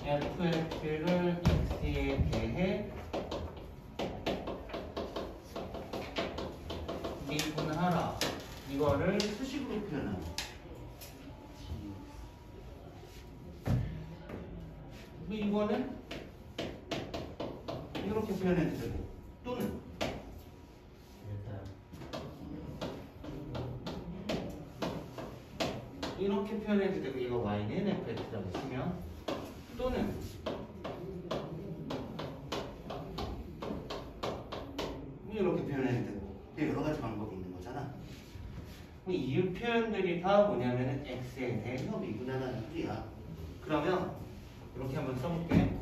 fx를 x에 대해 미분하라. 이거를 수식으로 표현하는. 이거는 이렇게 표현해도 되고, 또는 이렇게 표현해도 되고, 이거 y는 fx라고 치면, 또는 이렇게 표현해도 되고, 여러 가지 방법이 있는 거잖아. 이 표현들이 다 뭐냐면 x에 대해서 미분하다는 뜻이야. 그러면 이렇게 한번 써볼게.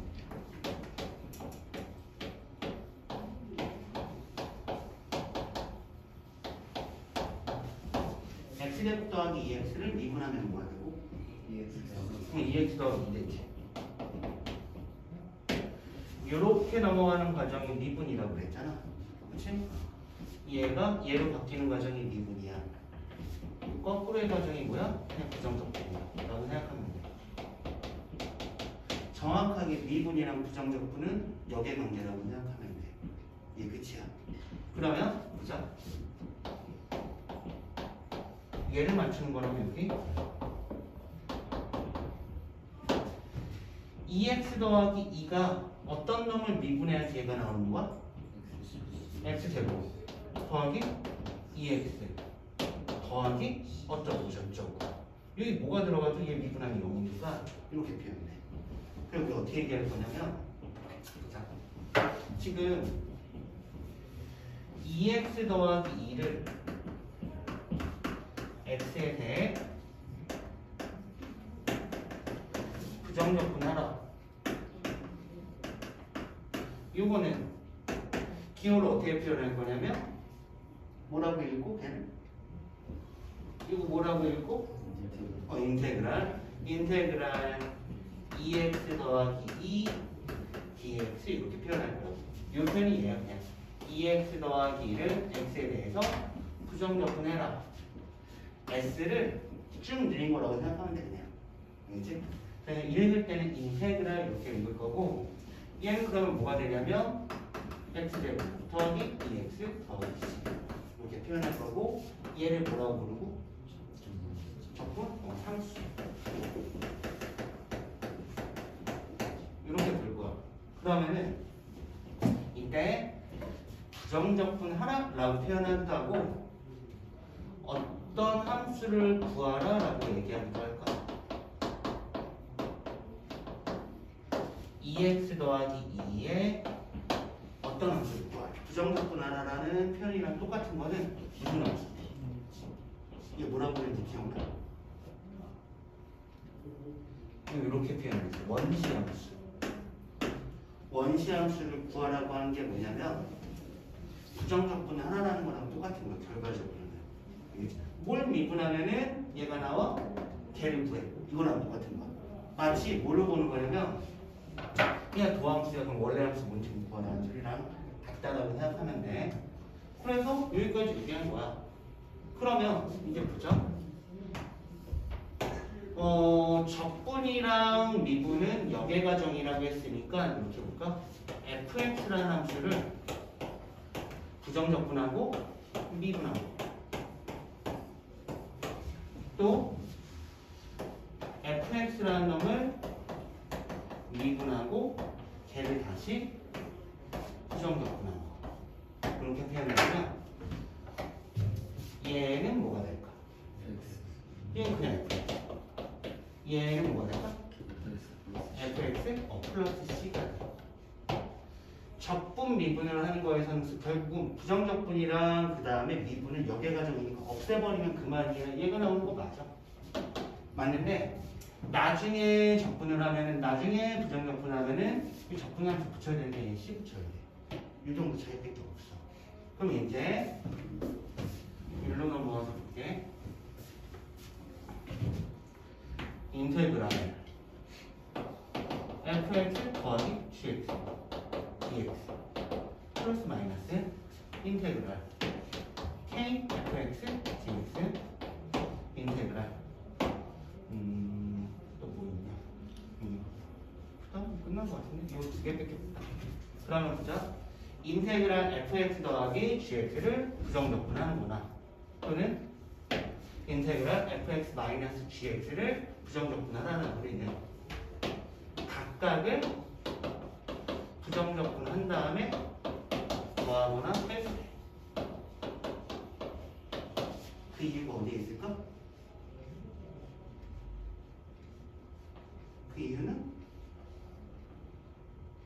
x제곱 더하기 2x를 미분하면 뭐가 되고? 2x 더하기 2 되지. 이렇게 넘어가는 과정이 미분이라고 그랬잖아. 그치? 얘가 얘로 바뀌는 과정이 미분이야. 거꾸로의 과정이 뭐야? 그냥 부정적분이야 라고 생각하면 돼. 정확하게 미분이랑 부정적분은 역의 관계라고 생각하면 돼. 이게 끝이야. 그러면 보자. 얘를 맞추는 거라면 여기 2x 더하기 2가 어떤 놈을 미분해야지 얘가 나오는 거야? x제곱 더하기 2x 더하기 어쩌고 저쩌고. 여기 뭐가 들어가도 얘 미분하면 0이니까 이렇게 표현해. 그리고 이게 어떻게 얘기할 거냐면, 자, 지금 2x 더하기 2를 x에 대해 부정적분하라. 요거는 기호를 어떻게 표현할 거냐면, 뭐라고 읽고 걔는? 이거 뭐라고 읽고? 인테그랄 2x 더하기 2 dx 이렇게 표현할 거야. 요 표현이 얘야. 그냥 2x 더하기 2를 x에 대해서 부정적분해라. s를 쭉 늘린 거라고 생각하면 돼. 그냥. 알겠지? 그래서 읽을 때는 인테그랄 이렇게 읽을 거고, 얘는 그러면 뭐가 되냐면 x제곱 더하기 2x 더하기 c 이렇게 표현할 거고, 얘를 뭐라고 부르고? 적분? 상수. 이렇게 부를 거야. 그러면은 이때 부정적분 하나라고 표현하기도 하고, 어떤 함수를 구하라 라고 얘기하기도 할까? 2x 더하기 2에 어떤 함수를 구하라. 부정적분 하나라는 표현이랑 똑같은 거는 무슨 함수? 이게 뭐라고 했는지 기억나? 이렇게 표현했어. 원시함수. 원시함수를 구하라고 하는 게 뭐냐면, 부정적분 하나라는 거랑 똑같은 거야. 결과적으로는. 뭘 미분하면은 얘가 나와? 걔를 구해. 이거랑 똑같은 거야. 마치 뭐를 보는 거냐면, 그냥 도함수야. 그럼 원래 함수 뭔지 구하라는 소리랑 같다라고 생각하면 돼. 그래서 여기까지 얘기한 거야. 그러면 이제 보자. 적분이랑 미분은 역의과정이라고 했으니까 이렇게 볼까? fx라는 함수를 부정적분하고 미분하고, 또 fx라는 놈을 미분하고 걔를 다시 부정적분하고, 그렇게 표현하면 얘는 뭐가 될까? 얘는 그냥 fx. 얘는 뭐가 될까? fx 플러스 c가 돼. 적분 미분을 하는 거에서는 결국은 부정적분이랑 그 다음에 미분을 역의과정이니까 없애버리면 그만이야. 얘가 나오는 거 맞아. 맞는데 나중에 적분을 하면은, 나중에 부정적분을 하면은 이 적분함수 붙여야 되는데 c 붙여야 돼. 이 정도 차이밖에 없어. 그럼 이제 일로 넘어가서 볼게. 인테그랄 fx 더하기 gx dx 플러스 마이너스 인테그랄 k fx dx 인테그랄 또 뭐 있냐? 끝난 것 같은데? 이거 두 개밖에 없다. 그러면 보자. 인테그랄 fx 더하기 gx를 부정적분하는구나. 또는 인테그랄 fx 마이너스 gx를 부정적분하라는 우리는 각각을 부정적분한 다음에 더하거나 빼서 돼. 그 이유가 어디에 있을까? 그 이유는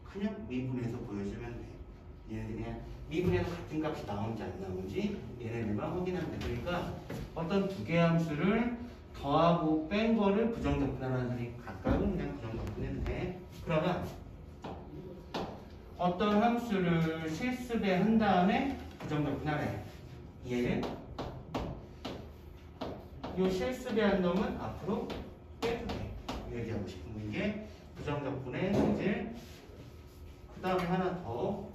그냥 미분해서 보여주면 돼. 얘네들 그냥 미분해서 같은 값이 나오는지 안 나오는지 얘네들만 확인하면 돼. 그러니까 어떤 두 개의 함수를 더하고 뺀 거를 부정적분하라는 소리 각각은 그냥 부정적분해도 돼. 그러면 어떤 함수를 실수배한 다음에 부정적분하래. 얘는 이 실수배한 놈은 앞으로 빼도 돼. 얘기하고 싶은 게 부정적분의 소질. 그 다음에 하나 더.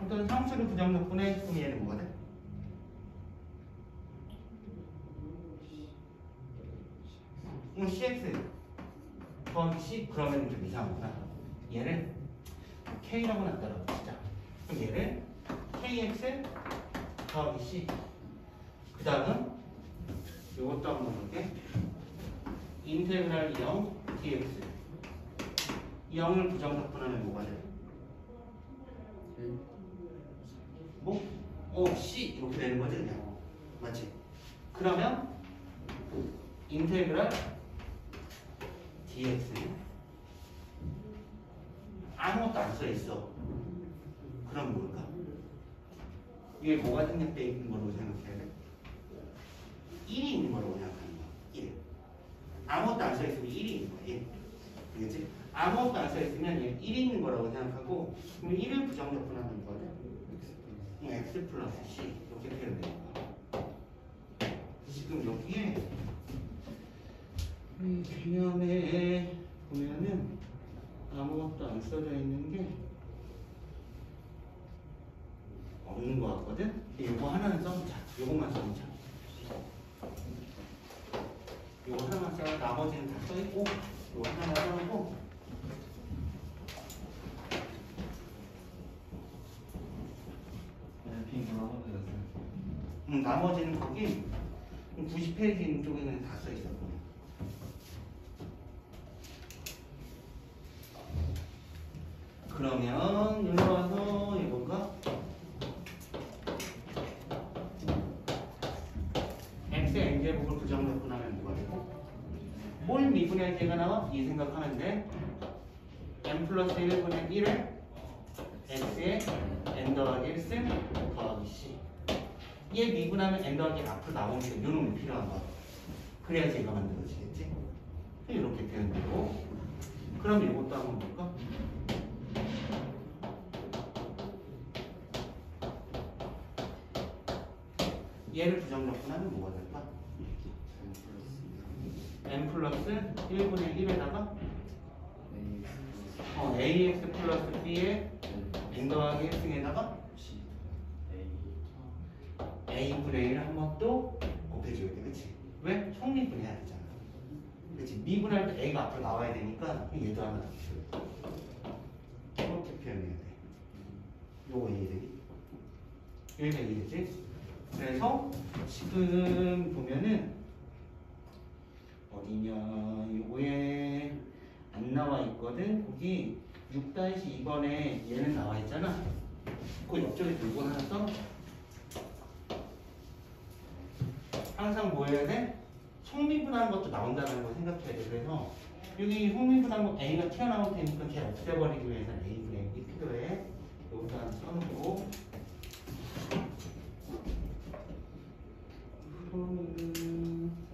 어떤 함수를 부정적분해. 그럼 얘는 뭐가 돼? cx 더하기 c. 그러면 좀 이상하구나. 얘를 k라고 놨더라고 진짜. 그럼 얘를 kx 더하기 c. 그 다음은 이것도 한번 볼게. 인테그랄 0 dx 0을 부정적분하면 뭐가 돼? 뭐? c 이렇게 되는 거지 그냥. 맞지? 그러면 인테그랄 dx 아무것도 안 써있어. 그럼 뭘까? 이게 뭐가 생략되어 있는 거라고 생각해야 돼? 1이 있는 거라고 생각하는 거야. 1. 아무것도 안 써있으면 1이 있는 거야. 1. 그렇지? 아무것도 안 써있으면 1이 있는 거라고 생각하고 그럼 1을 부정적분하면 뭐가 돼? x 플러스 c 이렇게 표현되는 거야. 지금 여기에 개념에 보면은 아무것도 안 써져 있는 게 없는 것 같거든? 이거 하나는 써보자. 이거만 써보자. 이거 하나만 써. 나머지는 다 써있고 이거 하나만 써놓고 나머지는 거기 90페이지 쪽에는 다 써있어. 그러면 여기 와서 이건가? x의 n제곱을 부정적분하면 뭐가 되고? 뭘 미분의 제가 나와? 이 생각하면 돼. n 플러스 1분의 1을 x의 n 더하기 1승 더하기 c. 얘 미분하면 n 더하기 앞으로 나오니까 이 놈이 필요한 거야. 그래야지 얘가 만들어지겠지? 이렇게 표현되고. 그럼 이것도 한번 볼까? 얘를 부정적분하면 뭐가 될까? n 플러스 1분의 1에다가 ax 플러스 b에 n 더하기 1승에다가 a분의 1을 한 번 또 곱해줘야 돼. 그치? 왜? 성립분해야 되잖아. 그치? 미분할 때 a가 앞으로 나와야 되니까 얘도 하나 더 줘야 돼. 이렇게 표현해야 돼. 요거 이해되지? 여기가 이해되지? 그래서 지금 보면은 어디냐 요거에 안 나와 있거든. 거기 6-2번에 얘는 나와 있잖아. 그 옆쪽에 들고 하나 써. 항상 뭐 해야 돼? 성미분하는 것도 나온다는 거 생각해야 돼. 그래서 여기 성미분한 거 A가 튀어나올 테니까 걔 없애버리기 위해서 A분의 1이 필요해. 여기다 하나 써놓고 그러면은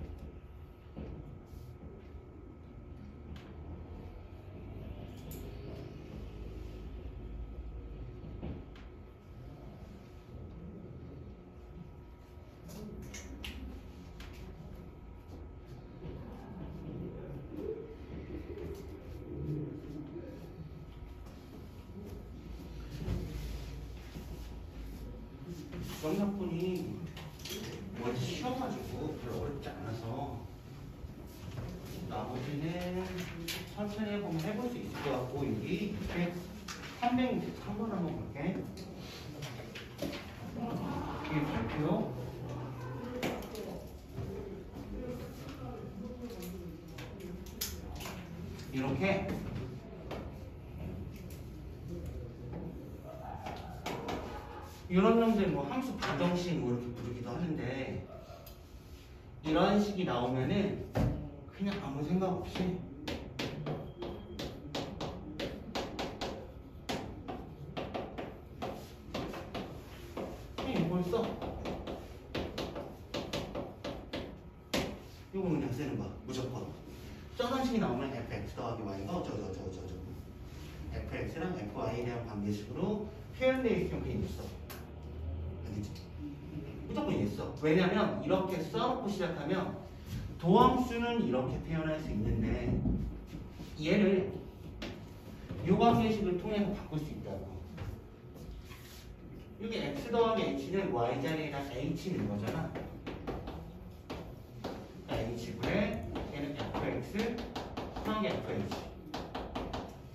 정답분이 뭐 쉬워가지고 별로 어렵지 않아서 나머지는 천천히 해보면 해볼 수 있을 것 같고 여기 363번 한번 볼게. 이게 발표. 이렇게 이런 놈들 뭐 함수 방정식 뭐 이렇게 부르기도 하는데 이런 식이 나오면은 그냥 아무 생각 없이 그냥 이걸 써. 이거 그냥 쓰는 거야 무조건. 저런 식이 나오면 fx 더하기 y가 fx랑 fy에 대한 관계식으로 표현되어 있으면 그냥 있어. 알겠지? 무조건 있어. 왜냐면 이렇게 써놓고 시작하면 도함수는 이렇게 표현할 수 있는데 얘를 요 관계식을 통해서 바꿀 수 있다고. 여기 x 더하기 h는 y 자리에다 h 는 거잖아. h분의 얘는 fx 더하기 fh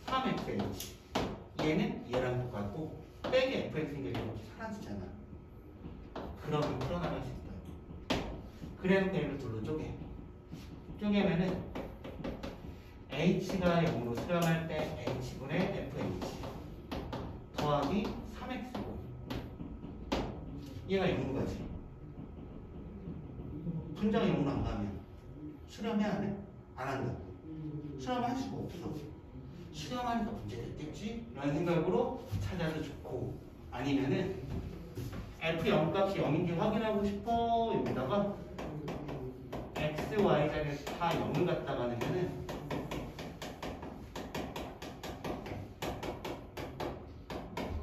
3fh 얘는 얘랑 똑같고 빼기 fx니까 이렇게 사라지잖아. 그러면 풀어나갈 수 있다. 그래놓고 얘를 둘로 쪼개면은 h가 0으로 수렴할 때 h분의 fh 더하기 3x고 얘가 0인 거지. 분자가 0으로 안 가면 수렴해야 안 해? 안 한다고. 수렴할 수가 없어. 수렴하니까 문제 됐겠지? 이런 생각으로 찾아도 좋고 아니면은 f0 값이 0인지 확인하고 싶어 여기다가 x, y 자리에 다 0을 갖다가 넣으면은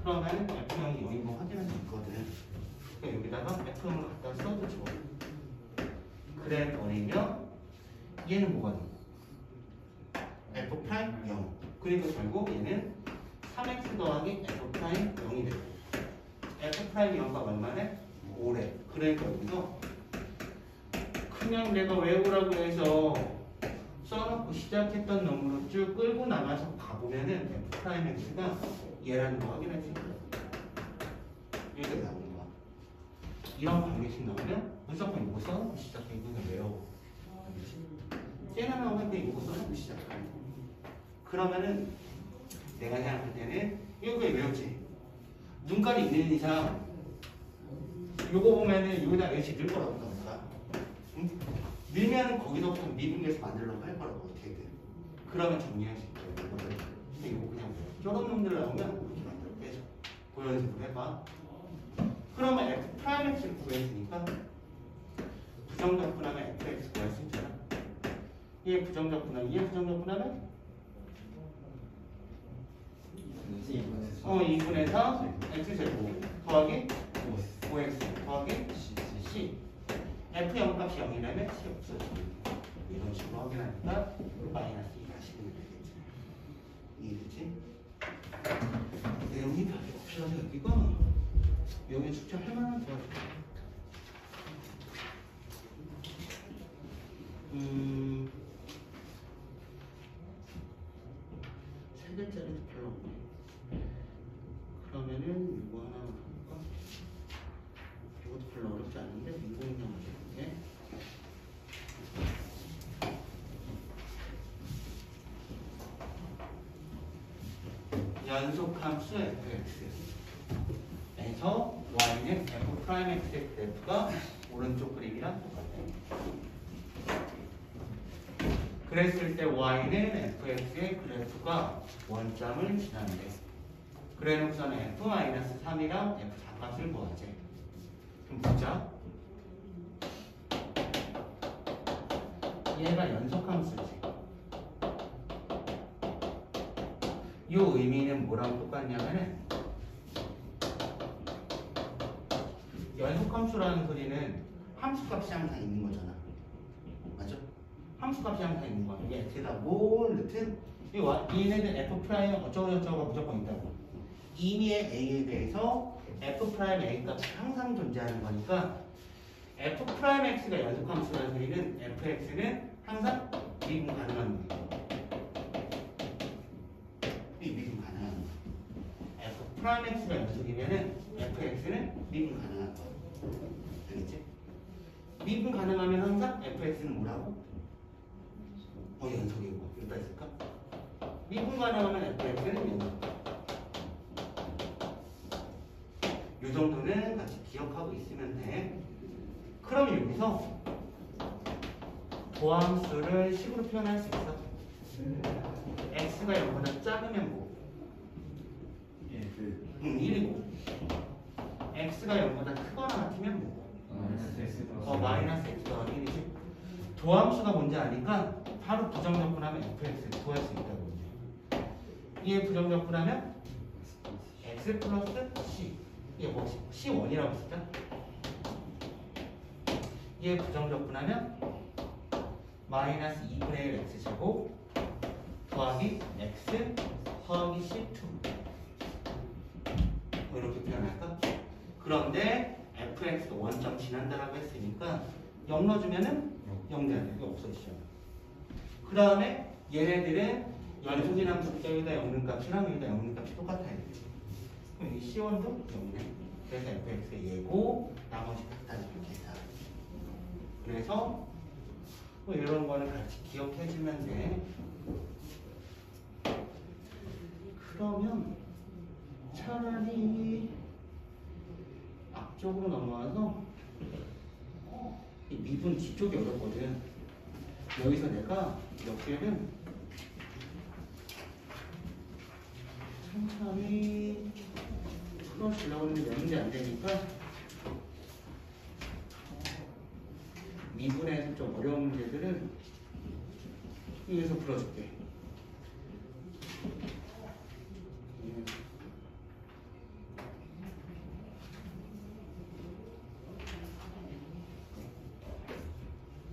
그러면 f0이 0인 거 확인할 수 있거든. 그러니까 여기다가 f0을 갖다 써도 좋아. 그래 버리면 얘는 뭐가 돼? f' 0. 그리고 결국 얘는 3x 더하기 f' 0이 되고 f' 0가 얼마네? 5래. 그러니까 여기서 그냥 내가 외우라고 해서 써놓고 시작했던 놈으로 쭉 끌고 나가서 가보면은 f'x가 얘라는 거 확인할 수 있어요. 이렇게 나오는 거야. 이런 관계식 나오면 무조건 이거 써놓고 시작해. 이거는 외워. 쟤나 나오면 그냥 이거 써놓고 시작해. 그러면은 내가 생각할 때는 이거 그냥 외웠지. 눈깔이 있는 이상 요거 보면은 여기다 h 넣을 거라고 생각합니다. 응? 넣으면 거기서부터 미분계에서 만들려고 할 거라고 어떻게든. 그러면 정리할 수 있어요. 근데 이거 그냥 저런 놈들 나오면 이렇게 만들어 빼줘. 그 연습을 해봐. 그러면 f'x를 구했으니까 부정적 분하면 fx 구할 수 있잖아. 얘 부정적 분하면 얘 부정적 분하면 2분에서 x제곱 더하기 5x 더하기 c f0 값이 0이라면 c 없어지고 이런 식으로 확인하니까 마이너스 2가 시키면 되겠지. 이해되지? 내용이 별로 없어서 여기가 여기 숙제 할 만한 거 세 개짜리도 별로 없네. 그러면은 이거 하나 볼까? 이것도 별로 어렵지 않은데 인공위성 해볼게. 연속함수 fx에서 y는 f'x의 그래프가 오른쪽 그림이랑 똑같아요. 그랬을 때 y는 fx의 그래프가 원점을 지난대. 그래놓고서는 f-3이랑 f4값을 구하지. 그럼 보자. 얘가 연속함수지. 이 의미는 뭐랑 똑같냐면은 연속함수라는 소리는 함수값이 항상 있는 거잖아. 맞죠? 함수값이 항상 있는 거야. 이게 x에다 뭘 넣든 얘네는 f' 어쩌고저쩌고가 무조건 있다고. 임의의 a에 대해서 f'A 값이 항상 존재하는 거니까 f'x가 연속함수라는 소리는 fx는 항상 미분 가능한 거. 이 미분 가능한 거. f 프라임 x가 연속이면은 fx는 미분 가능한 거. 알겠지? 미분 가능하면 항상 fx는 뭐라고? 연속이고. 여기다 있을까? 미분 가능하면 fx는 연속. 이 정도는 같이 기억하고 있으면 돼. 그럼 여기서 도함수를 식으로 표현할 수 있어. x가 0보다 작으면 뭐? 1이고 x가 0보다 크거나 같으면 뭐? 마이너스 x 더하기 1이지. 도함수가 뭔지 아니까 바로 부정적분하면 fx를 구할 수 있다고. 이게 부정적분하면 x 플러스 c. 이게 뭐 c1이라고 쓰자. 이게 부정적분하면 마이너스 2분의 1 x제곱 더하기 x 더하기 c2 뭐 이렇게 표현할까? 그런데 fx가 원점 지난다라고 했으니까 0 넣어주면은 0 돼야 돼. 이거 없어지잖아. 그 다음에 얘네들은 연속인 함수 여기다 0는 값이랑 여기다 0는 값이 똑같아야 돼. 그럼 이 c1도 0이네. 그래서 fx의 예고 나머지 각다 이렇게 해서 그래서 뭐 이런 거는 같이 기억해주면 돼. 그러면 차라리 앞쪽으로 넘어와서 이 미분 뒤쪽이 어렵거든. 여기서 내가 몇 개는 천천히 풀어주려고 하는데 몇 문제 안 되니까 미분에서 좀 어려운 문제들은 여기서 풀어줄게.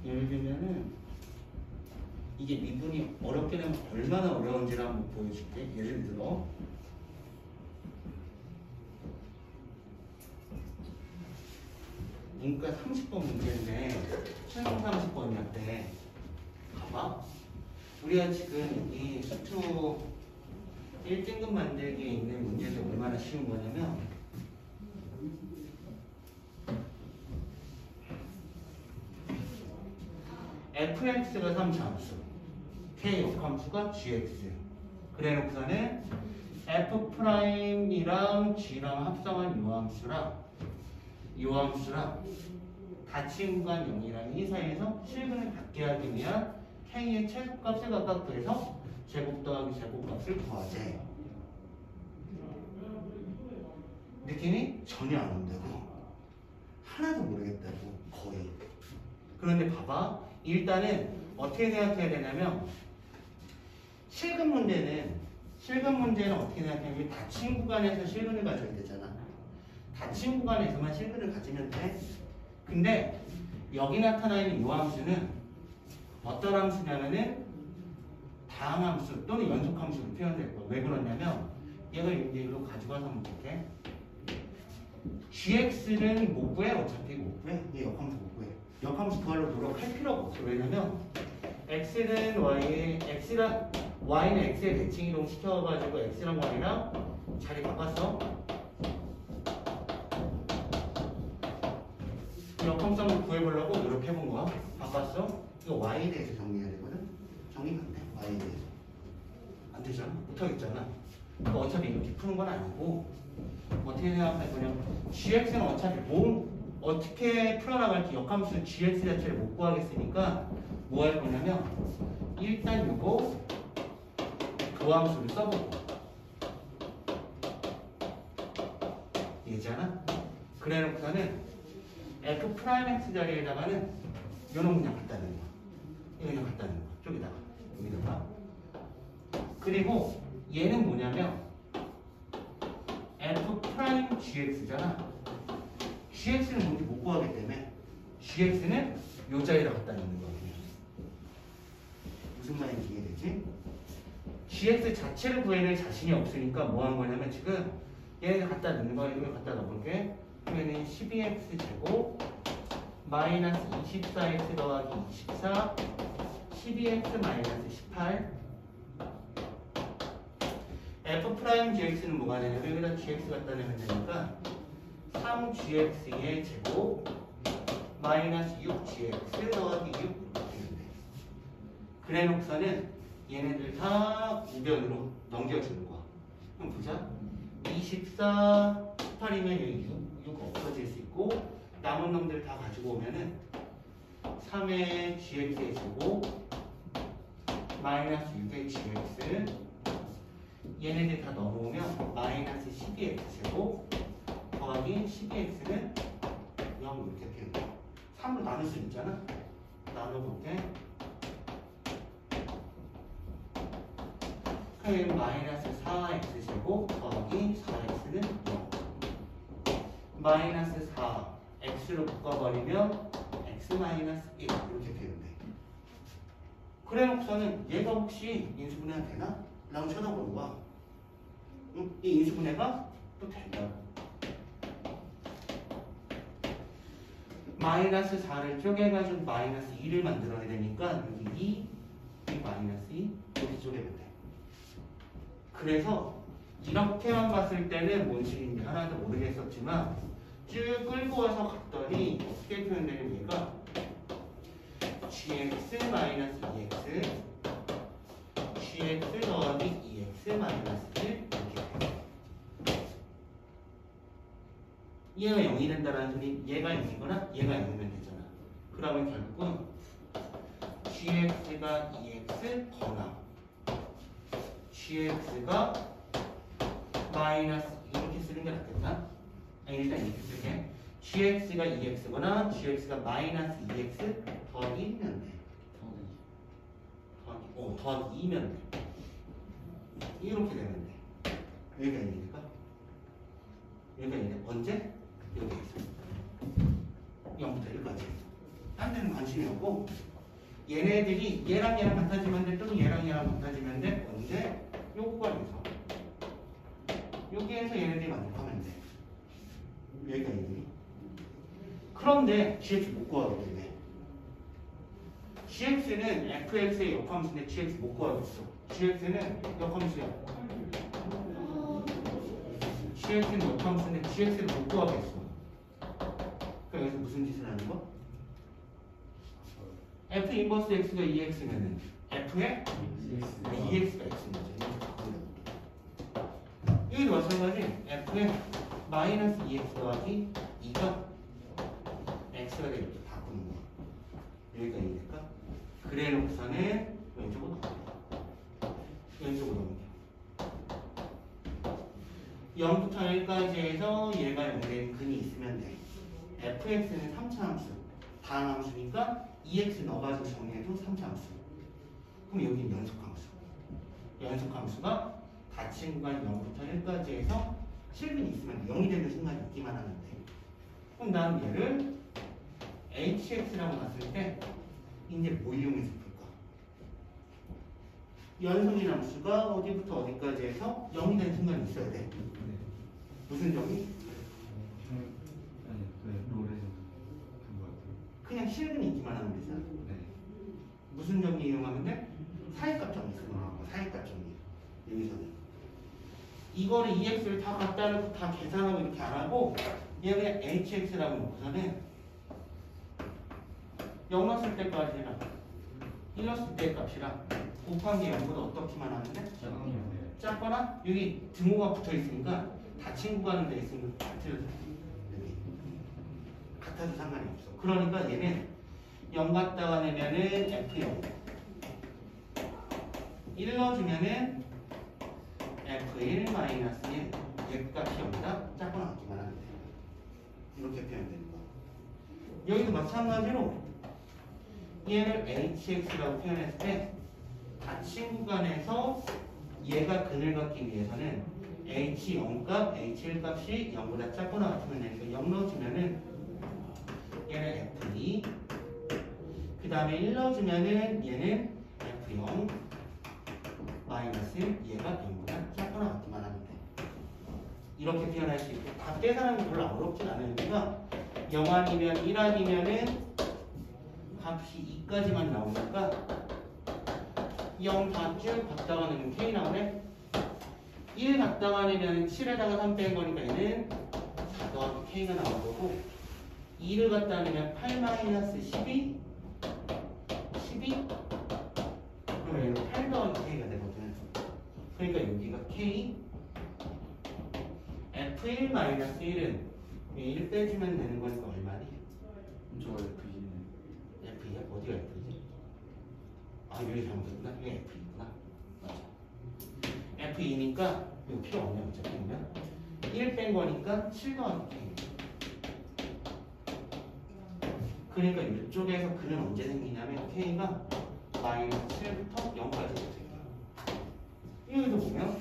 예를 들면은 이게 미분이 어렵게 되면 얼마나 어려운지를 한번 보여줄게. 예를 들어 문과 30번 문제인데 수능 30번이었대. 봐봐. 우리가 지금 이 수투 1등급 만들기에 있는 문제도 얼마나 쉬운 거냐면 fx가 3차함수, k 역함수가 gx. 그래 놓고서는 f'이랑 g랑 합성한 요함수랑 닫힌 구간 0이랑 이 사이에서 실근을 갖게 하기 위한 k의 최소값을 각각 구해서 제곱 더하기 제곱값을 구하재. 느낌이 전혀 안 온다고. 하나도 모르겠다고. 거의. 그런데 봐봐. 일단은 어떻게 생각해야 되냐면 실근 문제는 어떻게 생각하냐면 닫힌 구간에서 실근을 가져야 되잖아. 닫힌 구간에서만 실근을 가지면 돼. 근데 여기 나타나 있는 이 함수는 어떤 함수냐면은 다항함수 또는 연속함수로 표현될 거야. 왜 그러냐면 얘가 이로 가져가서 한번 볼게. gx는 못 구해. 어차피 못 구해. 얘 역함수 못 구해. 역함수 구하려고 노력할 필요가 없어. 왜냐면 x는 y는 x의 대칭 이동 시켜가지고 x랑 y랑 자리 바꿨어. 역함수를 구해보려고 노력해본 거야. 바꿨어. 이거 y에 대해서 정리해야 되거든. 정리가 안 돼. y에 대해서 안 되잖아. 못하겠잖아. 그러니까 어차피 이렇게 푸는 건 아니고 어떻게 생각할 거냐. gx는 어차피 어떻게 풀어나갈지 역함수 gx 자체를 못 구하겠으니까 뭐 할 거냐면 일단 요거 그 함수를 써보고 얘잖아. 그래 놓고서는 f'x 자리에다가는 요놈 그냥 갖다 놓는 거야. 이거 그냥 갖다 놓는 거야. 쪽에다가 여기다가. 그리고 얘는 뭐냐면 f'gx잖아. gx는 뭔지 못 구하기 때문에 gx는 요 자리에다 갖다 놓는 거야. 그냥. 무슨 말인지 이해되지? gx 자체를 구해낼 자신이 없으니까 뭐 한 거냐면 지금 얘를 갖다 넣는 거야. 이걸 갖다 넣어볼게. 그러면 12x 제곱 마이너스 24x 더하기 24 12x-18 f'(gx는) 뭐가 되냐면 여기다 gx 갖다 내면 되니까 3gx의 제곱 마이너스 6gx 더하기 6 이렇게 되는데, 그래 놓고서는 얘네들 다 우변으로 넘겨주는 거야. 그럼 보자. 24, 18이면 여기 6 없어질 수 있고, 남은 놈들 다 가지고 오면은 3의 gx의 제곱 마이너스 6의 gx, 얘네들 다 넘어오면 마이너스 12x 제곱 더하기 12x는 0 이렇게 표현해. 3으로 나눌 수 있잖아. 나눠볼게. 그럼 마이너스 4x 제곱 더하기 4x는 0. 마이너스 4 x로 묶어버리면 x 마이너스 1 이렇게 되는데, 그래 놓고서는 얘가 혹시 인수분해가 되나? 라고 쳐다보는 거야. 이 인수분해가 또 된다. 마이너스 4를 쪼개가지고 마이너스 2를 만들어야 되니까 여기 2, 이 마이너스 2 이렇게 쪼개면 돼. 그래서 이렇게만 봤을 때는 뭔 식인지 하나도 모르겠었지만 쭉 끌고 와서 갔더니 어떻게 표현되는 얘가 gx 마이너스 2x gx 더하기 2x 마이너스 1 이렇게 돼. 얘가 0이 된다는 소리, 얘가 0이거나 얘가 0이면 되잖아. 그러면 결국은 gx가 2x 거나 gx가 마이너스 이렇게 쓰는 게 낫겠다. 아니, 일단 이렇게 쓸게. gx가 2x거나 gx가 마이너스 2x 더하기 1면 돼. 더하기 2면 돼. 이렇게 되면 돼. 여기가 1이니까 여기가 1이 언제? 여기 있어. 0부터 1까지. 딴 데는 관심이 없고, 얘네들이 얘랑 얘랑 같아지면 돼, 또는 얘랑 얘랑 같아지면 돼. 언제? 요 구간에서. 여기에서 얘네들이 만족하면 돼. 여기가 1이. 그런데 gx 못 구하거든요. gx는 fx의 역함수인데 gx 못 구하겠어. gx는 역함수야. gx는 역함수인데 gx를 못 구하겠어. 그럼 여기서 무슨 짓을 하는 거? f 인버스 x가 2x면은 f의 2x가 x인 거죠. 여기도 마찬가지. f의 마이너스 2x 더하기 2가 x가 되게 이렇게 바꾸는 거야. 여기가 2니까. 그래 놓고서는 왼쪽으로 넘겨. 왼쪽으로 넘겨. 0부터 1까지 해서 얘가 0된 근이 있으면 돼. fx는 3차 함수, 다항 함수니까 2x 넣어가지고 정리해도 3차 함수. 그럼 여기는 연속 함수. 연속 함수가 닫힌 구간 0부터 1까지 해서 실근이 있으면 0이 되는 순간이 있기만 하면 돼. 그럼 난 얘를 hx라고 놨을 때 이제 뭐 이용해서 풀까? 연속인 함수가 어디부터 어디까지 해서 0이 되는 순간이 있어야 돼. 무슨 점이? 그냥 실근이 있기만 하면 되잖아. 무슨 정리 이용하면 돼? 사이값 정리 쓰는 거. 사이값 정리. 여기서는 이거를 2x를 다 갖다 놓고 다 계산하고 이렇게 안 하고 얘를 hx라고 놓고서는 0 넣었을 때까지랑 1 넣었을 때 값이랑 곱한 게 0보다 어떻게만 하면 돼? 작거나 여기 등호가 붙어 있으니까 닫힌 구간은 돼 있으면 같아도 같아도 상관이 없어. 그러니까 얘는 0 갖다가 내면은 f0 1 넣어주면은 f1 마이너스 1 얘 값이 0보다 작거나 같기만 하면 돼. 이렇게 표현되는 거. 여기도 마찬가지로 얘를 hx라고 표현했을 때 닫힌 구간에서 얘가 근을 갖기 위해서는 h0값, h1 값이 0보다 작거나 같으면 되니까 0 넣어주면은 얘는 f2 그 다음에 1 넣어주면은 얘는 f0 마이너스 1 얘가 0보다 작거나 같기만 하면 돼. 이렇게 표현할 수 있고 다 계산하는 게 별로 어렵진 않아요. 그러니까 0 아니면 1 아니면은 값이 2까지만 나오니까 0 다 쭉 갖다가 넣으면 K 나오네. 1 갖다가 내면 7에다가 3 뺀 거니까 얘는 4 더하기 K가 나온 거고 2를 갖다 내면 8 마이너스 12 그러면 얘는 8 더하기 K가 되거든. 그러니까 여기가 K F1 마이너스 1은 1 빼주면 되는 거니까 얼마니? 저거 F이네. F야? 어디가 F지? 아 여기 잘못했구나. 이게 F이구나. 맞아. F2니까 이거 필요 없네. 어차피 보면 1 뺀 거니까 7 더하기 K. 그러니까 이쪽에서 그는 언제 생기냐면 K가 마이너스 7부터 0까지 생겨요. 여기도 보면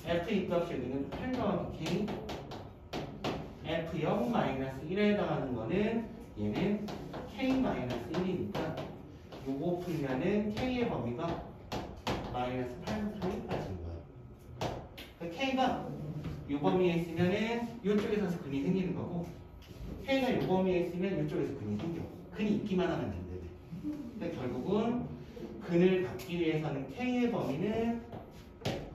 F2 값이 여기는 8 더하기 K F0 마이너스 1에 해당하는 거는 얘는 K 마이너스 1이니까 요거 풀면은 K의 범위가 마이너스 8부터 1까지인 거야. 그러니까 K가 요 범위에 있으면은 요쪽에서 근이 생기는 거고 K가 요 범위에 있으면 요쪽에서 근이 생겨. 근이 있기만 하면 된대. 근데 결국은 근을 갖기 위해서는 K의 범위는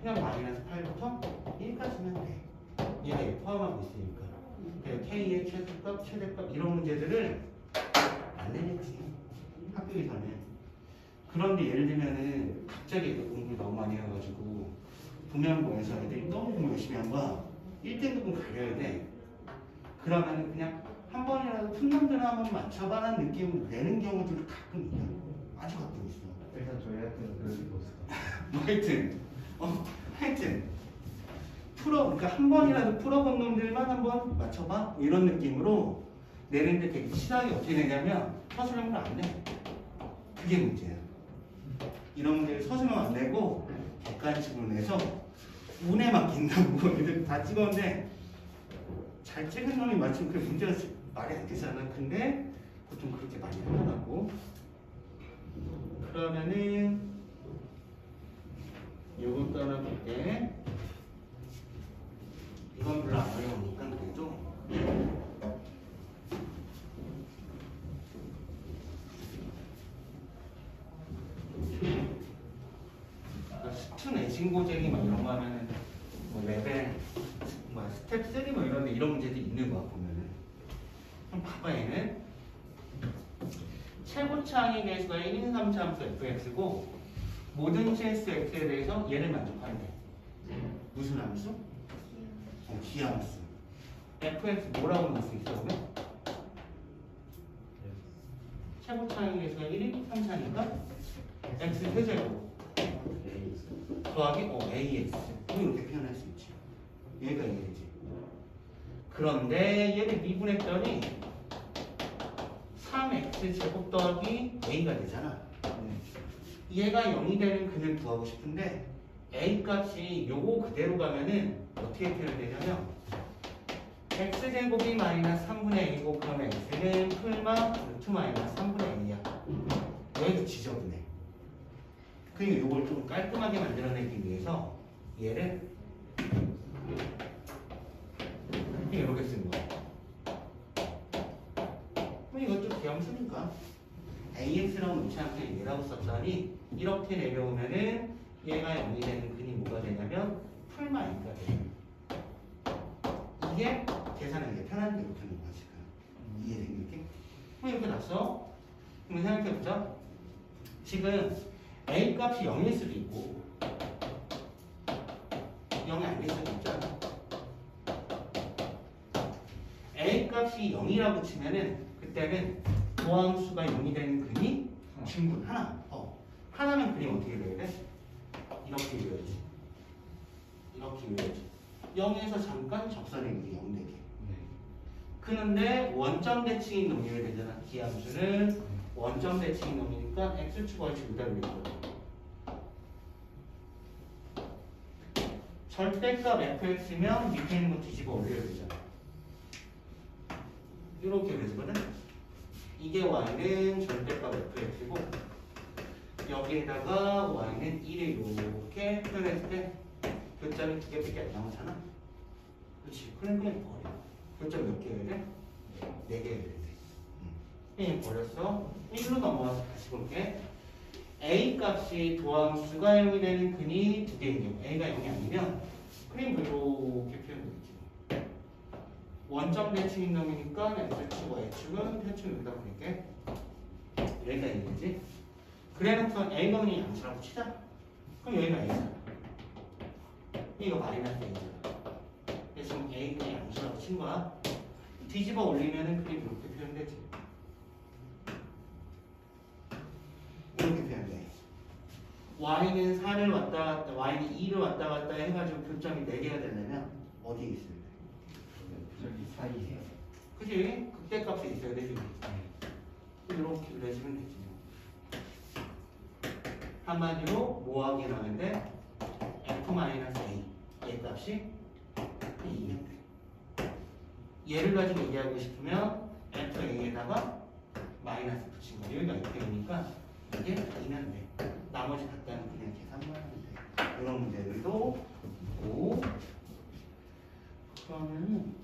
그냥 마이너스 8부터 1까지면 돼. 얘가 얘 포함하고 있으니까. 그래서 K의 최소값, 최대값 이런 문제들을 안 내겠지. 학교에서는. 그런데 예를 들면은 갑자기 공부를 너무 많이 해가지고 분명고에서 애들이 너무 공부 열심히 한 거야. 1등급은 가려야 돼. 그러면은 그냥 한 번이라도 틈놈들을 한번 맞춰봐라는 느낌을 내는 경우들도 가끔 있다. 아주 가끔 있어. 일단 저희한테는 그럴 리가 없을까. 뭐 하여튼 그러니까 한 번이라도 풀어본 놈들만 한번 맞춰봐 이런 느낌으로 내는데 되게 치사하게 어떻게 되냐면 서술형을 안 내. 그게 문제야. 이런 문제를 서술형 안 내고 객관식으로 내서 운에 맡긴다고 애들 다 찍었는데 잘 찍은 놈이 맞추면 그 문제가 말이 안 되잖아. 근데 보통 그렇게 많이 하더라고. 그러면은 요거 따라볼게. 이건 별로 안 어려우니까 그래도 수준 애신고쟁이 막 이런 거 하면은 뭐 레벨 뭐 스텝 3 뭐 이런 데 이런 문제들이 있는 거야 보면은. 그럼 봐봐 얘는 최고차항의 개수가 1인 3차 함수 fx고 모든 실수 x에 대해서 얘를 만족한대. 무슨 함수? 기함수. fx 뭐라고 넣을 수 있어 보면? 최고차항의 개수가 1인 3차니까 x 세제곱 더하기 ax 이렇게 표현할 수 있지. 얘가 얘지. 그런데 얘를 미분했더니 3x 제곱 더하기 a가 되잖아. 얘가 0이 되는 근을 구하고 싶은데 a 값이 요거 그대로 가면은 어떻게 표현되냐면 x 제곱이 마이너스 3분의 a고 그러면 x는 풀마 루트 마이너스 3분의 a야. 여기도 지저분해. 그리고 요걸 좀 깔끔하게 만들어내기 위해서 얘를 이렇게 쓴 거야. 그럼 이것도 기함수니까 AX라고 놓지 않고 얘라고 썼더니 이렇게 내려오면은 얘가 0이 되는 근이 뭐가 되냐면 풀마 A가 돼. 이게 계산하기 편한 게 이렇게 하는 거야 지금. 이해된 게? 그럼 이렇게 났어. 그럼 생각해보자. 지금 A 값이 0일 수도 있고 0이 아닐 수도 있잖아. A 값이 0이라고 치면은 그때는 도함수가 0이 되는 근이 중분 하나. 하나면 그림 어떻게 그려야 돼? 이렇게 그려야지. 이렇게 그려야지. 0에서 잠깐 접선의 길이 0 되게. 그런데 원점 대칭인 놈이어야 되잖아. 기함수는 원점 대칭인 놈이니까 x축 y축 그대로 그려야 절대값 fx면 밑에 있는 거 뒤집어 올려야 되잖아. 이렇게 그려지거든. 이게 y는 절대값 fx고 여기에다가 y는 1을 이렇게 표현했을 때 교점이 2개밖에 안 나오잖아. 그렇지. 그럼 그냥 버려. 교점 몇 개여야 돼? 4개여야 돼. 그냥 버렸어. 1로 넘어와서 다시 볼게. A 값이 도함수가 0이 되는 근이 두 개인 경우 A가 0이 아니면 그림 이렇게 표현되지. 원점 대칭인 놈이니까 X축과 Y축은 대충 여기다 보낼게. 여기가 A지. 그래놓고 A가 그냥 양수라고 치자. 그럼 여기가 A잖아. 이거 마이너스 A잖아. 그래서 지금 A 그냥 양수라고 친 거야. 뒤집어 올리면은 그림 이렇게 표현되지. 이렇게 표현돼. y는 4를 왔다 갔다, y는 2를 왔다 갔다 해가지고 교점이 4개가 되려면 어디에 있어야 돼? 저기 사이에. 그지? 극대값에 있어야 되지. 이렇게 그려주면 되지. 한마디로 뭐 확인하는데 f-a 얘 값이 2면 돼. 얘를 가지고 얘기하고 싶으면 fa에다가 마이너스 붙인 거. 여기가 f니까 이게 2면 돼. 나머지 갖다는 그냥 계산만 하면 돼. 이런 문제들도 있고. 그러면은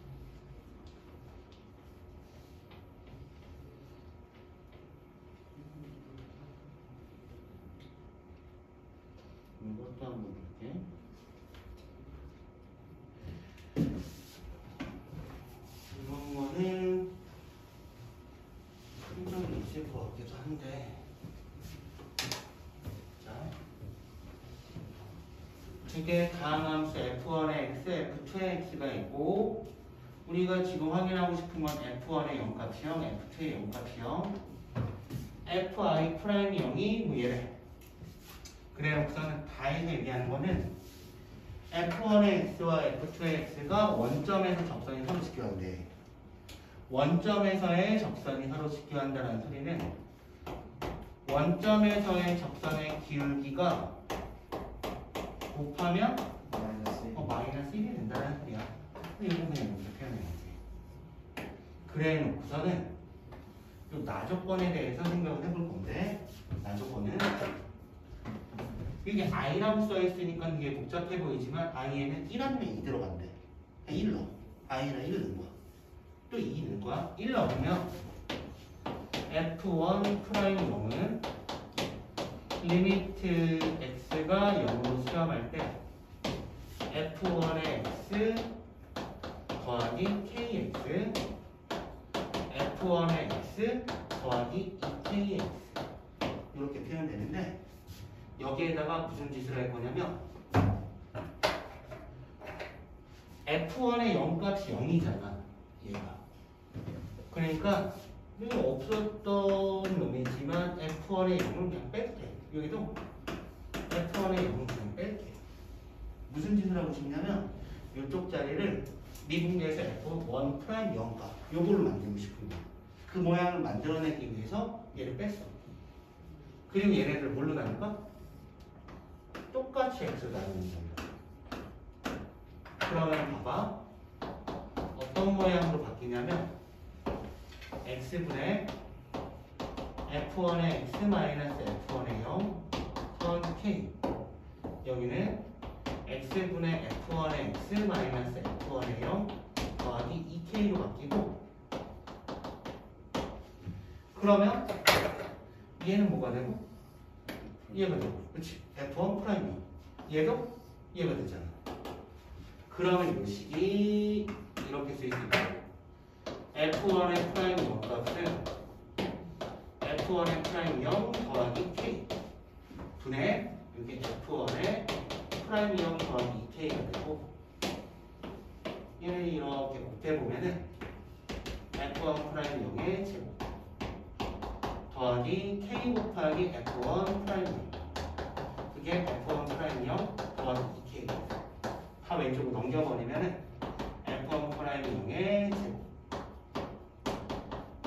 이것도 한번 볼게. 이런 거는 흔적이 있을 것 같기도 한데. 자, 이게 다항함수 f1의 x, f2의 x가 있고, 우리가 지금 확인하고 싶은 건 f1의 0값이 0, f2의 0값이 0, fi 프라임이 0이 뭐 얘래. 그래 우선은 다해서 얘기하는 거는 f1의 x와 f2의 x가 원점에서 적선이 서로 직교한대. 원점에서의 적선이 서로 직교한다는 소리는 원점에서의 적선의 기울기가 곱하면 마이너스 1이 된다는 소리야. 이거 그냥 이렇게 표현해야지. 그래 놓고서는 또 나조건에 대해서 생각을 해볼 건데, 나조건은 이게 i라고 써있으니까 이게 복잡해 보이지만 i에는 1하면 2 들어간대. 1 넣어. i에다 1 넣은 거야. 또 2 넣은 거야. 1 넣으면 f1 프라임 0은 리미트 x가 0으로 수렴할 때 f1의 x 더하기 kx f1의 x 더하기 2kx 이렇게 표현되는데, 여기에다가 무슨 짓을 할 거냐면 f1의 0값이 0이잖아 얘가. 그러니까 여기 없었던 놈이지만 f1의 0을 그냥 뺄게. 여기도 f1의 0을 그냥 뺄게. 무슨 짓을 하고 싶냐면 이쪽 자리를 미분계에서 f1 프라임 0값 요거를 만들고 싶은 거야. 그 모양을 만들어내기 위해서 얘를 뺐어. 그리고 얘네들 뭘로 나눌까? 똑같이 x가 나누는 거야. 그러면 봐봐. 어떤 모양으로 바뀌냐면 x분의 f1의 x 마이너스 f1의 0 더하기 k, 여기는 x분의 f1의 x 마이너스 f1의 0 더하기 2k로 바뀌고, 그러면 얘는 뭐가 되고 얘가 되고, 그렇지? f1 프라임 얘도 얘가 되잖아. 그러면 이 식이 이렇게 쓰일 수 있고, f1의 프라임 0 값은 f1의 프라임 0 더하기 k 분의 여기 f1의 프라임 0 더하기 2k가 되고, 얘를 이렇게 곱해보면은 f1 프라임 0의 제곱 더하기 k 곱하기 f1 프라임 0, 그게 f1 프라임 0 더하기 2k. 다 왼쪽으로 넘겨버리면은 f1 프라임 0의 제곱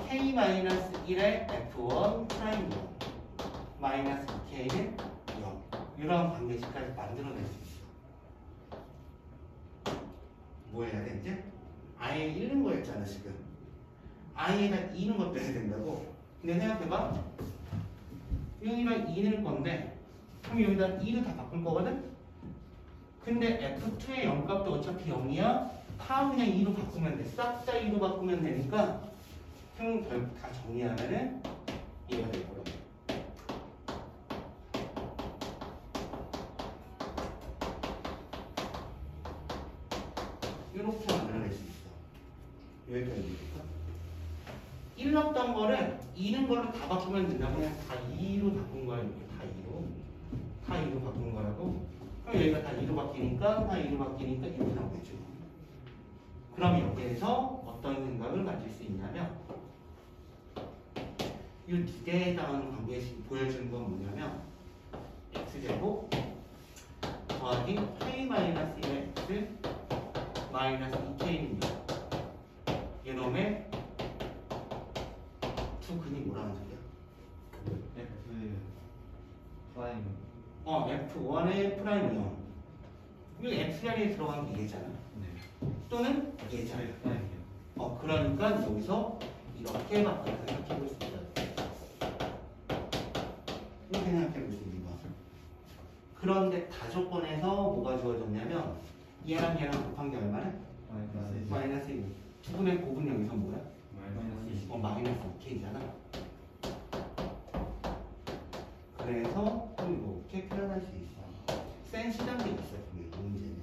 k-1의 f1 프라임 0 마이너스 2k는 0. 이런 관계식까지 만들어낼 수 있어. 뭐 해야 돼 이제? i에 1는 거였잖아 지금. i에다 2는 것도 해야 된다고. 근데 생각해봐. 여기랑 2 넣을 건데, 그럼 여기다 2를 다 바꿀 거거든? 근데 f2의 0값도 어차피 0이야. 다 그냥 2로 바꾸면 돼. 싹 다 2로 바꾸면 되니까 그럼 결국 다 정리하면은 얘가 될 거라고. 거를 이는 걸로 다 바꾸면 된다. 그냥 다 2로 바꾼 거야. 이렇게 다 2로. 다 2로 바꾼 거라고. 그럼 여기가 다 2로 바뀌니까 다 2로 바뀌니까 이렇게 나오겠죠. 그럼 여기에서 어떤 생각을 가질 수 있냐면 이 두 개에 해당하는 관계에서 보여주는 건 뭐냐면 x제곱 더하기 k-1의 x 마이너스 2k입니다. 이놈의 두 근이 뭐라는 소리야? F 프라임 F1의 프라임 0. 이거 x 자리에 들어간 게 얘잖아. 네 또는 얘잖아. 프라임이요. 그러니까 여기서 이렇게 바꿔서 생각해 볼 수 있다. 이렇게 생각해 볼 수 있는 거. 그런데 다조건에서 뭐가 주어졌냐면 얘랑 얘랑 곱한 게 얼마나? 마이너스 1. 두 분의 곱은 여기서 뭐야? 마이너스 2k잖아. 그래서 좀 이렇게 표현할 수 있어. 센 시장도 있어, 이 문제는.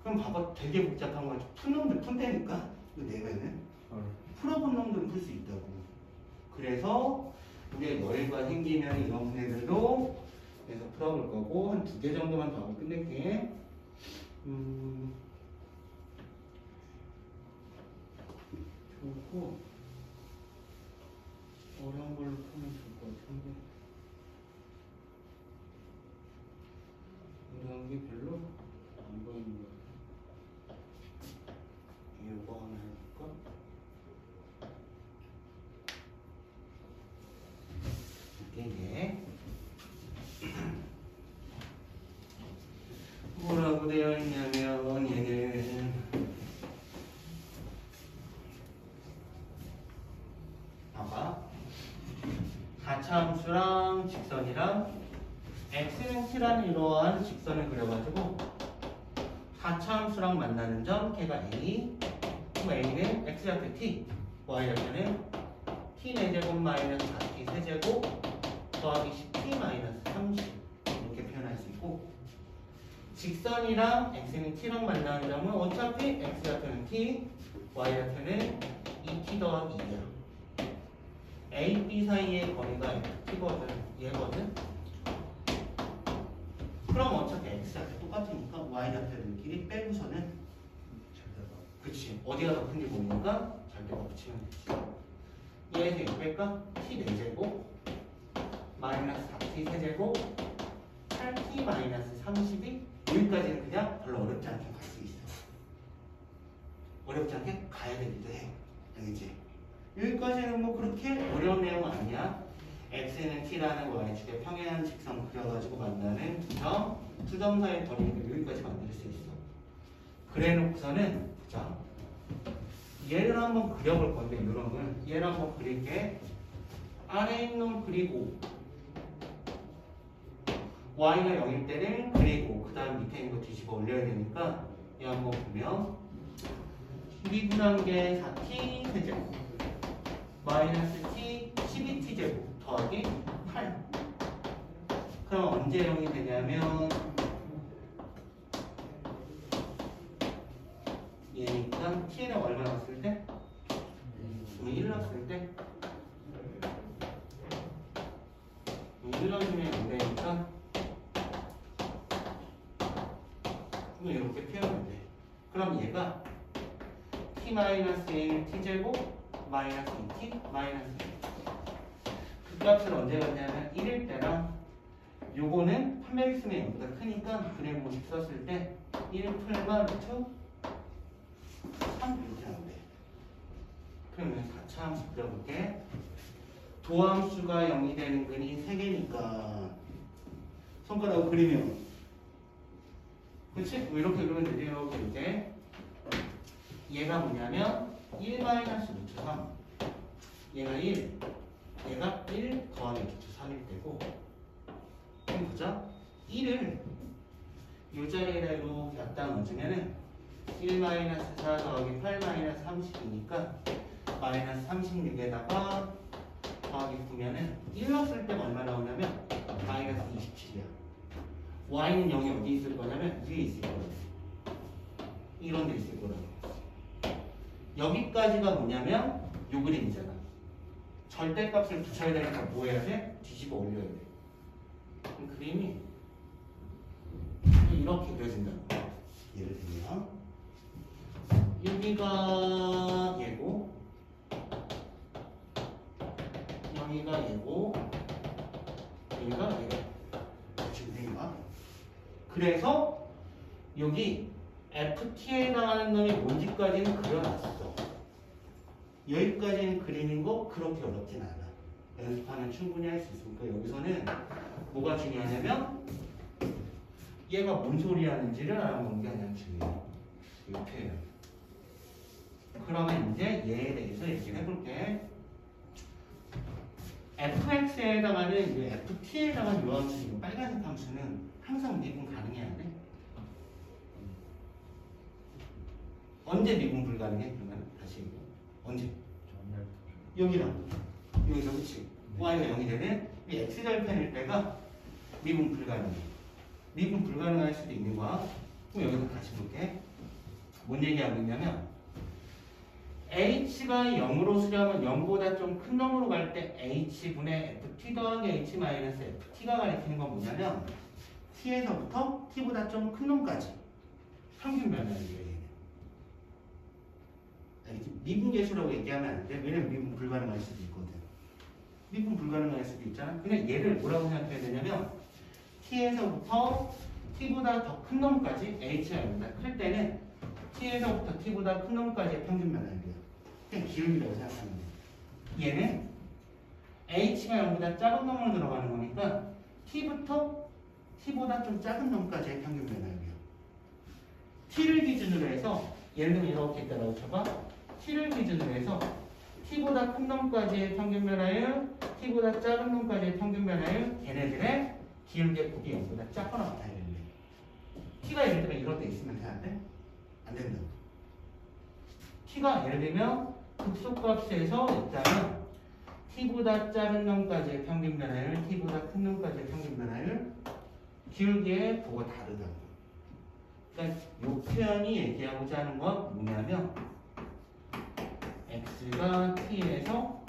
그럼 봐봐, 되게 복잡한 거 푼 놈들 푼다니까? 이거 내면은 풀어본 놈들은 풀 수 있다고. 그래서 우리의 여유가 생기면 이런 문제들도 그래서 풀어볼 거고 한 2개 정도만 더 하고 끝낼게. 좋고 어려운 걸로 풀면 좋을 것 같은데 어려운 게 별로 안 보이는 것 같아. 이거 하나 해볼까? 이게 뭐라고 되어 있냐면 얘는 봐봐, 가차함수랑 직선이랑 x는 t라는 이러한 직선을 그려가지고 가차함수랑 만나는 점 걔가 a, 그럼 a는 x좌표 t, y좌표는 t 4제곱 마이너스 4t 세제곱 더하기 10t 마이너스 30 이렇게 표현할 수 있고, 직선이랑 x는 t랑 만나는 점은 어차피 x좌표는 t, y좌표는 2t 더하기 2야. A, B 사이의 거리가 t거든, 얘거든. 그럼 어차피 x좌표 똑같으니까 y좌표들끼리 빼고서는 그치, 어디가 더 큰지 모르니까 절대가 붙이면 되지. 얘에서 이거 뺄까? t 4제곱 마이너스 4t 세제곱 8t 마이너스 30이 여기까지는 그냥 별로 어렵지 않게 갈 수 있어. 어렵지 않게 가야 되기도 해. 알겠지? 여기까지는 뭐 그렇게 어려운 내용은 아니야. x는 t라는 y축의 평행한 직선 그려가지고 만나는 두 점 사이의 거리니까 여기까지 만들 수 있어. 그래 놓고서는 보자. 얘를 한번 그려볼 건데, 이런 걸 얘를 한번 그릴게. 안에 있는 놈 그리고 y가 0일 때는 그리고 그 다음 밑에 있는 거 뒤집어 올려야 되니까 얘 한번 보면 2분한 게 4t 세제곱 마이너스 t 12t 제곱 더하기 8. 그럼 언제 0이 되냐면 얘니까 t는 얼마 넣었을 때? 1 넣었을 때 1 넣으면 안 되니까 이렇게 표현하면 돼. 그럼 얘가 t-1 t제곱 마이너스 2t 마이너스 1. 그 값을 언제 갖냐면 1일 때랑 요거는 판매일수는 0보다 크니까 그래 모식 썼을 때 1 풀마 루트 3 이렇게 하면 돼. 그러면 4차 함수 그려볼게. 도함수가 0이 되는 근이 3개니까 손가락으로 그리면 그치? 뭐 이렇게 그리면 되지. 이렇게 이제 얘가 뭐냐면 1 마이너스 루트 3, 얘가 1, 얘가 1 더하기 루트 3일 때고, 그럼 보자. 1을 이 자리에다 이렇게 갖다 넣어주면은 1 마이너스 4 더하기 8 마이너스 30이니까 마이너스 36에다가 더하기 9면은 1 넣었을 때가 얼마 나오냐면 마이너스 27이야. y는 0이 어디 있을 거냐면 위에 있을 거라고. 이런 데 있을 거라고. 여기까지가 뭐냐면 요 그림이잖아. 절대값을 붙여야 되니까 뭐 해야 돼? 뒤집어 올려야 돼. 그럼 그림이 이렇게 그려진다고. 예를 들면 여기가 얘고 여기가 얘고 여기가 얘고 지금 얘가 그래서 여기 FT에 해당하는 놈이 뭔지까지는 그려놨어. 여기까지는 그리는 거 그렇게 어렵진 않아. 연습하면 충분히 할 수 있으니까 여기서는 뭐가 중요하냐면 얘가 뭔 소리 하는지를 알아보는 게 가장 중요해. 이렇게. 그러면 이제 얘에 대해서 얘기를 해볼게. fx에 해당하는 이 ft에 해당하는 요 함수, 이 빨간색 함수는 항상 미분 가능해야 돼. 언제 미분 불가능해? 그러면 다시 얘기해. 언제? 여기랑 여기서 그치? y가 0이 되면 이 x절편일 때가 미분 불가능해. 미분 불가능할 수도 있는 거야. 그럼 여기서 다시 볼게. 뭔 얘기하고 있냐면 h가 0으로 수렴하면 0보다 좀 큰 놈으로 갈 때 h분의 ft 더하기 h 마이너스 ft가 가리키는 건 뭐냐면 t에서부터 t보다 좀 큰 놈까지 평균 변화를 얘기해. 미분 계수라고 얘기하면 안 돼. 왜냐면 미분 불가능할 수도 있거든. 미분 불가능할 수도 있잖아. 그냥 얘를 뭐라고 생각해야 되냐면 t에서부터 t보다 더 큰 놈까지 h가 0보다 클 때는 t에서부터 t보다 큰 놈까지의 평균 변화율이야. 그냥 기울기라고 생각하면 돼. 얘는 h가 0보다 작은 놈으로 들어가는 거니까 t부터 t보다 좀 작은 놈까지의 평균 변화율이야. t를 기준으로 해서 예를 들면 이렇게 있다라고 쳐봐. t를 기준으로 해서 t보다 큰 놈까지의 평균 변화율, t보다 작은 놈까지의 평균 변화율, 걔네들의 기울기의 곱이 0보다 작거나 같아야 되는데 t가 예를 들면 이럴 때 있으면 돼? 안 돼? 안 된다. t가 예를 들면 극소값에서 있다면 t보다 작은 놈까지의 평균 변화율, t보다 큰 놈까지의 평균 변화율, 기울기의 부호가 다르다고. 그러니까 이 표현이 얘기하고자 하는 건 뭐냐면 x가 t에서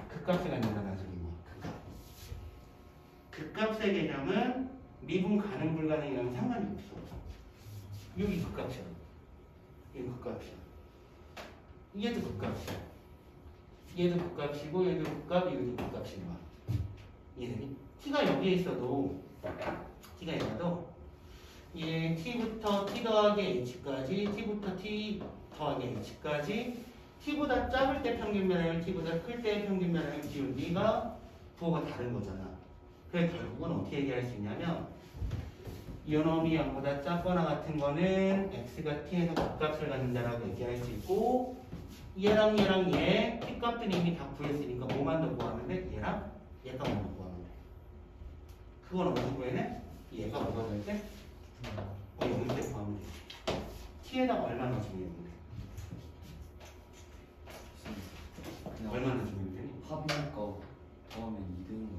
극값을 갖는다는 소리고. 극값의 개념은 미분 가능 불가능이랑 상관이 없어. 여기 극값이야. 여기 극값이야. 얘도 극값이야. 얘도 극값이고 얘도 극값, 얘도 극값인 거야. 얘는 t가 여기에 있어도 얘 t부터 t 더하기 h까지, t부터 t 더하기 h까지, t보다 작을 때 평균 변화율, t보다 클 때 평균 변화율 기울기가 부호가 다른 거잖아. 그래서 결국은 어떻게 얘기할 수 있냐면 이 놈이 0보다 작거나 같은 거는 x가 t에서 극값을 갖는다라고 얘기할 수 있고 얘랑 얘 t값들이 이미 다 구했으니까 뭐만 더 구하면 돼? 얘랑 얘값만 더 구하면 돼. 그건 어디서 구해내? 얘가 뭐가 될 때? 여기 때 구하면 돼. t에다가 얼마나 주면 돼? 얼마나 주면 되니? 합할 거 더하면 2등분.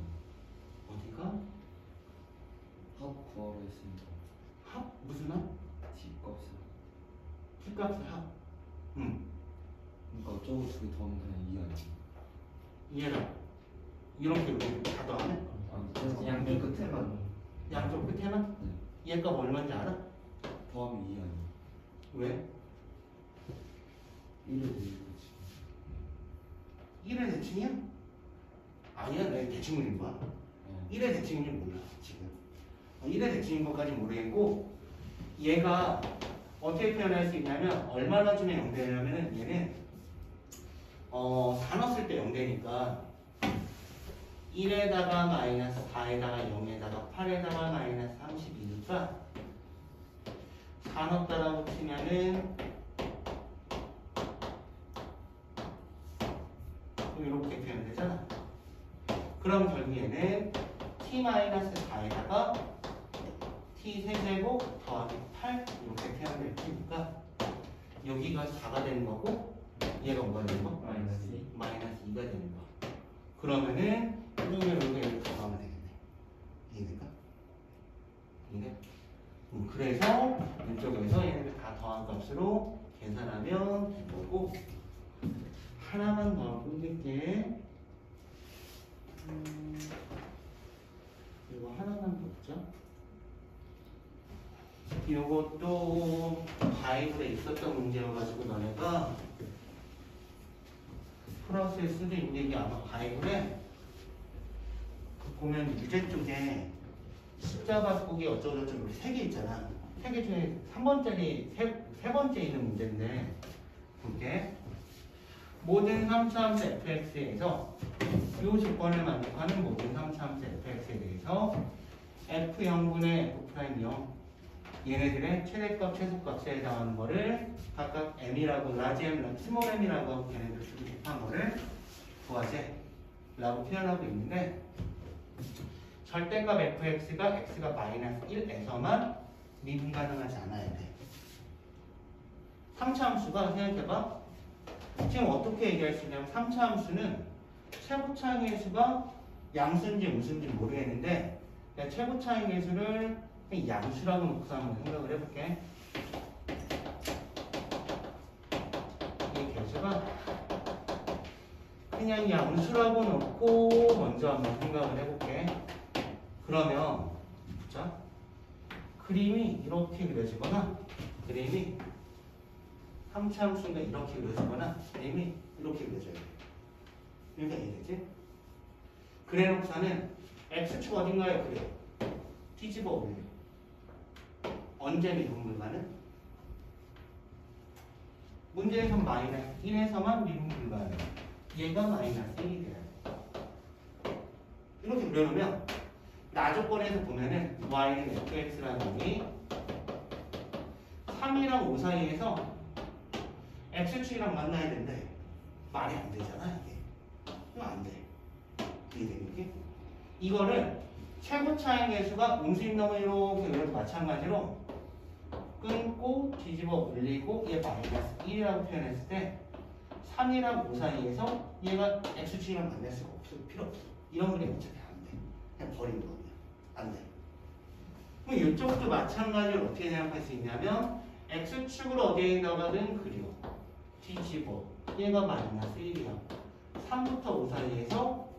어디가? 합 구하려 했습니다. 합? 무슨 합? T값을. t값의 합. 그러니까 저거 두 개 더하면 그냥 2 아니에요? 얘랑 이렇게 다 더하면? 아니 양쪽 끝에만. 양쪽 끝에만? 네. 얘값 얼마인지 알아? 더하면 2 아니에요? 왜? 1을 대입했지. 1의 대칭이야? 아니야, 내가 대칭 그린 거야. 1의 대칭인지 몰라, 지금. 1의 대칭인 것까지 모르겠고, 얘가 어떻게 표현할 수 있냐면, 얼마나 주면 0 되냐면은, 얘는, 4 넣었을 때 0 되니까, 1에다가 마이너스 4에다가 0에다가 8에다가 마이너스 32니까, 4 넣었다라고 치면은, 이렇게 표현되잖아. 그럼 결국 얘는 t-4에다가 t 세제곱 더하기 8 이렇게 표현될 테니까 여기가 4가 되는 거고 얘가 뭐가 되는 거? 마이너스 2가 되는 거. 그러면은 여기가 이렇게 더하면 되겠네. 이해될까? 이해? 그래서 이쪽에서 얘네들 다 더한 값으로 계산하면 된 거고 하나만 더 끊을게. 이거 하나만 더 보자. 이것도 바이블에 있었던 문제여가지고 너네가 풀었을 수도 있는 게 아마 바이블에 보면 유제 쪽에 십자가 속이 어쩌고저쩌고 3개 있잖아. 3개 중에 3번짜리 세 번째 있는 문제인데 그게 모든 3차함수 fx에서 이 조건을 만족하는 모든 3차함수 fx에 대해서 f0분의 f'0 얘네들의 최대값, 최소값에 해당하는 거를 각각 m이라고, 라지 m, 스몰 m이라고 걔네들 수립한 거를 구하세라고 표현하고 있는데 절대값 fx가 x가 마이너스 1에서만 미분 가능하지 않아야 돼. 3차 함수가 생각해봐. 지금 어떻게 얘기할 수 있냐면 3차 함수는 최고차항의 수가 양수인지 음수인지 모르겠는데 최고차항의 수를 양수라고 놓고서 한번 생각을 해볼게. 이 개수가 그냥 양수라고 놓고 먼저 한번 생각을 해볼게. 그러면 자 그림이 이렇게 그려지거나 그림이 3차 함수가 이렇게 그려지거나 그림이 이렇게 그려져요. 그러니까 이해되지? 그래놓고서는 x축 어딘가에 그려 뒤집어 올려. 언제 미분 불가는? 문제에선 마이너스 1에서만 미분 불가는. 얘가 마이너스 1이 돼야 돼. 이렇게 그려놓으면 나조건에서 보면은 y는 fx라는 놈이 3이랑 5 사이에서 x축이랑 만나야 되는데 말이 안 되잖아 이게. 이거 안 돼. 이해되겠지? 이거를 최고차항의 수가 음수인 놈을 이렇게 그려도 마찬가지로 끊고 뒤집어 올리고 얘 마이너스 1이라고 표현했을 때 3이랑 5 사이에서 얘가 x축이랑 만날 수가 없어. 필요 없어. 이런 그림 어차피 안 돼. 그냥 버리는 거야. 안 돼. 그럼 이쪽도 마찬가지로 어떻게 생각할 수 있냐면 x축을 어디에다가든 그려 뒤집어 얘가 마이너스 1이야. 3부터 5 사이에서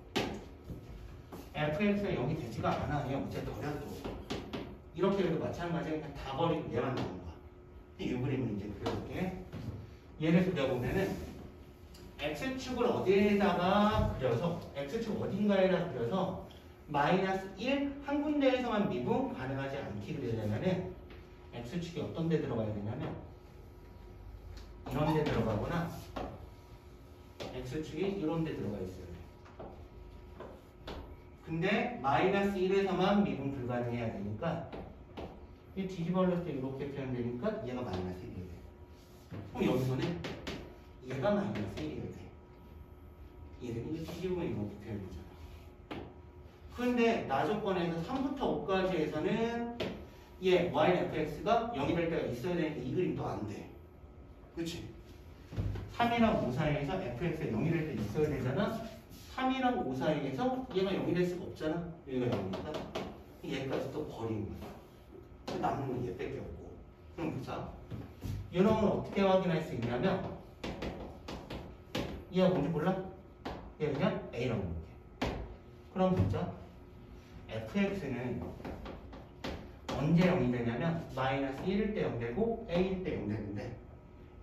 fx가 0이 되지가 않아. 얘 어차피 버려도 이렇게 해도 마찬가지로 그냥 다 버리고 얘만 나오는 거야. 이 그림을 이제 그려볼게. 얘를 그려보면은 x축을 어디에다가 그려서 x축 어딘가에다 그려서 마이너스 1 한 군데에서만 미분 가능하지 않게 그리려면은 x축이 어떤 데 들어가야 되냐면 이런 데 들어가거나 x축이 이런 데 들어가 있어요. 근데 마이너스 1에서만 미분 불가능해야 되니까 이 뒤집어볼 때 이렇게 표현되니까 얘가 마이너스 1이 돼. 그럼 여기서는 얘가 마이너스 1이 돼. 얘는 이제 뒤집으면 이렇게 표현되잖아. 근데 나조건에서 3부터 5까지에서는 얘 yfx가 0이 될 때가 있어야 되니까 이 그림도 안 돼. 그치? 3이랑 5 사이에서 fx가 0이 될 때 있어야 되잖아. 3이랑 5 사이에서 얘가 0이 될 수가 없잖아. 얘가 0이니까 얘까지 또 버리는 거야. 남는 건 얘밖에 없고. 그럼 보자. 이런 건 어떻게 확인할 수 있냐면 얘가 뭔지 몰라? 얘 그냥 A라고 볼게. 그럼 보자. fx는 언제 0이 되냐면 마이너스 1일 때 0 되고 A일 때 0 되는데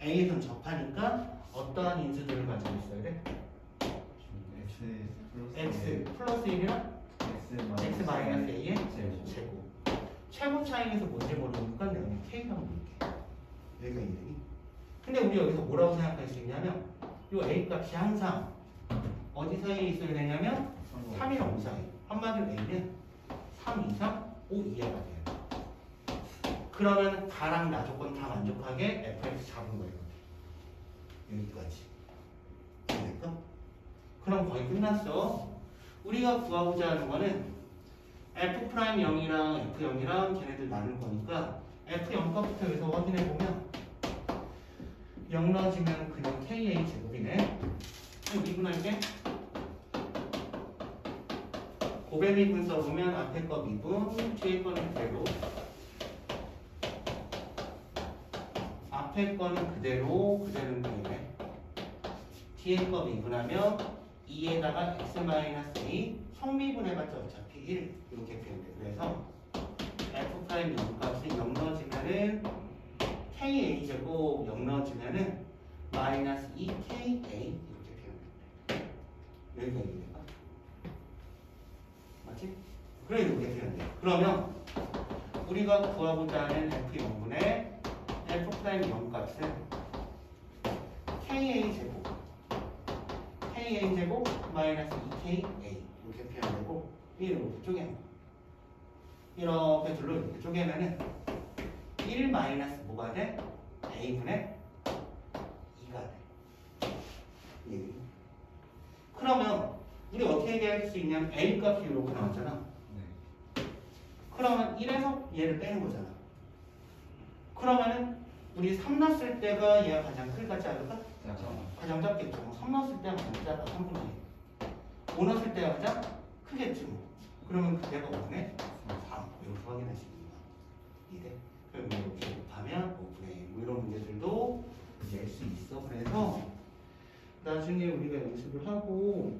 A에선 접하니까 어떠한 인수들을 가지고 있어야 돼? x 플러스 1이랑 x 마이너스 a의 제곱. 최고 차이에서 뭔지 모르니까 내가 그냥 k라고 볼게. 여기가 이름이. 근데 우리 여기서 뭐라고 생각할 수 있냐면 이 a 값이 항상 어디 사이에 있어야 되냐면 3이랑 5 사이. 한마디로 a는 3 이상 5 이하가 돼요. 그러면 다랑 나 조건 다 만족하게 fx 잡은 거예요. 여기까지. 됐을까? 그럼 거의 끝났어. 우리가 구하고자 하는 거는 F'0이랑 F0이랑 걔네들 나눌 거니까 F0 값부터 여기서 확인해보면 0 넣어지면 그냥 KA 제곱이네. 미분할게. 고배 미분 써보면 앞에 거 미분, 뒤에 거는 그대로. 앞에 거는 그대로, 그대로는 되네. 뒤에 거 미분하면 2에다가 x-a 성미분해봤자 어차피 1 이렇게 표현돼. 그래서 f' 0값이 0 넣어지면은 ka 제곱 0 넣어지면은 마이너스 2ka 이렇게 표현돼. 여기가 이해가? 맞지? 그래 이렇게 표현돼. 그러면 우리가 구하고자 하는 f0분의 f' 0 값은 ka 제곱 마이너스 2ka 이렇게 표현되고 이렇게 쪼개는 거. 이렇게 둘로 이렇게 쪼개면은 1 마이너스 뭐가 돼? a분의 2가 돼. 예. 그러면 우리 어떻게 얘기할 수 있냐면 a 값이 이렇게 나왔잖아. 네. 그러면 1에서 얘를 빼는 거잖아. 그러면은 우리 3 넣었을 때가 얘가 가장 클까 작을까? 가장 작겠죠. 3 넣었을 때가 가장 작아 3분의 1. 5 넣었을 때가 가장 크겠지 뭐. 그러면 그때가 5분의 3 이렇게 확인하시는 거야. 이래. 그럼 이렇게 곱하면 5분의 1 뭐 이런 문제들도 낼 수 있어. 그래서 나중에 우리가 연습을 하고